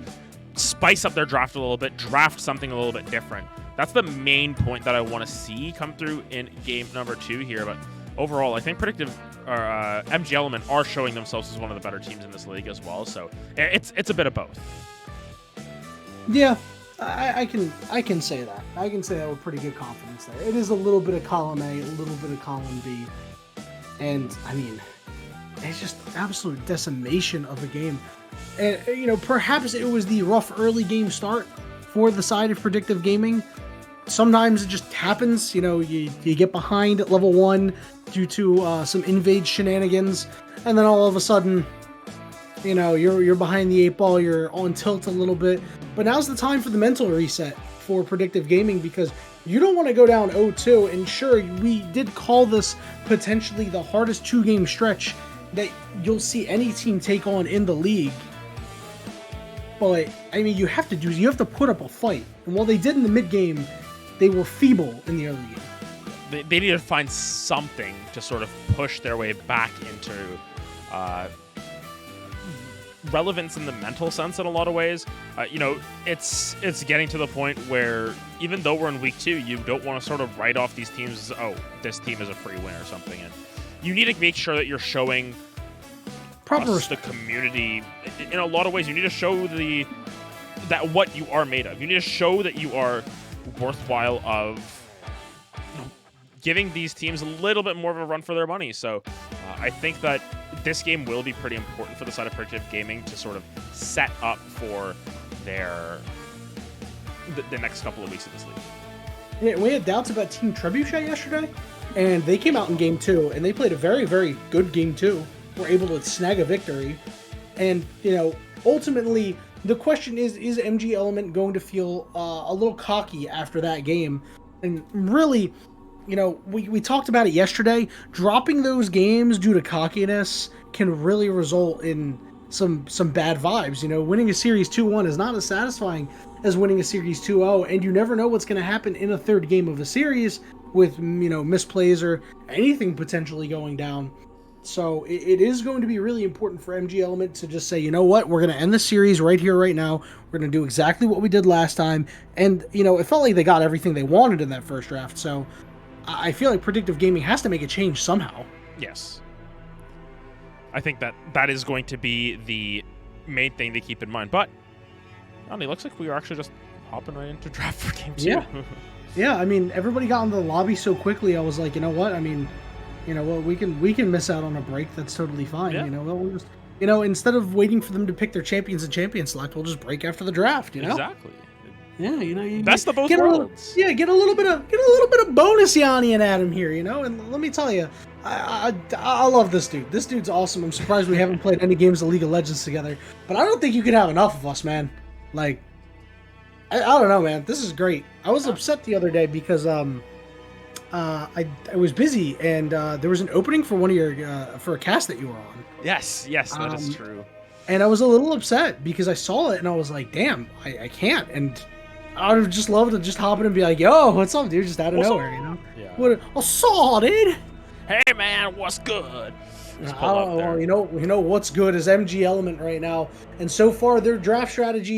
spice up their draft a little bit, draft something a little bit different. That's the main point that I want to see come through in game number 2 here. But overall, I think Predictive or MG Element are showing themselves as one of the better teams in this league as well. So it's a bit of both. Yeah, I can say that. I can say that with pretty good confidence there. It is a little bit of column A, a little bit of column B. And, I mean, it's just absolute decimation of the game. And, you know, perhaps it was the rough early game start for the side of Predictive Gaming. Sometimes it just happens, you know, you get behind at level 1 due to some invade shenanigans, and then all of a sudden, you know, you're behind the 8 ball, you're on tilt a little bit. But now's the time for the mental reset for Predictive Gaming, because you don't want to go down 0-2. And sure, we did call this potentially the hardest 2-game stretch that you'll see any team take on in the league. But I mean, you have to put up a fight. And while they did in the mid game, they were feeble in the early game. They need to find something to sort of push their way back into relevance in the mental sense in a lot of ways. You know, it's getting to the point where even though we're in week 2, you don't want to sort of write off these teams as, oh, this team is a free win or something. And you need to make sure that you're showing the community in a lot of ways. You need to show that what you are made of. You need to show that you are worthwhile of giving these teams a little bit more of a run for their money. So I think that this game will be pretty important for the side of Predictive Gaming to sort of set up for the next couple of weeks of this league. Yeah, we had doubts about Team Trebuchet yesterday, and they came out in game 2, and they played a very, very good game 2. Were able to snag a victory. And, you know, ultimately, the question is MG Element going to feel a little cocky after that game? And really, you know, we talked about it yesterday. Dropping those games due to cockiness can really result in some bad vibes. You know, winning a series 2-1 is not as satisfying as winning a series 2-0, and you never know what's going to happen in a third game of a series with, you know, misplays or anything potentially going down. So it is going to be really important for MG Element to just say, you know what, we're going to end the series right here, right now. We're going to do exactly what we did last time. And, you know, it felt like they got everything they wanted in that first draft. So I feel like Predictive Gaming has to make a change somehow. Yes. I think that is going to be the main thing to keep in mind. But, it looks like we are actually just hopping right into draft for game 2. Yeah. Yeah, I mean, everybody got into the lobby so quickly, I was like, you know what, I mean, you know, well, we can miss out on a break. That's totally fine. Yeah. You know, we'll just, you know, instead of waiting for them to pick their champions and champion select, we'll just break after the draft. You know, exactly. Yeah, you know, best of both worlds. Get a little bit of bonus Yanni and Adam here. You know, and let me tell you, I love this dude. This dude's awesome. I'm surprised we haven't played any games of League of Legends together, but I don't think you could have enough of us, man. Like, I don't know, man. This is great. I was upset the other day because I was busy, and there was an opening for one of your for a cast that you were on. Yes, that is true. And I was a little upset because I saw it and I was like, damn, I can't. And I would just love to just hop in and be like, yo, what's up, dude? Just out of nowhere, you know? Yeah. What I saw, dude. Hey, man, what's good? You know what's good is MG Element right now, and so far their draft strategy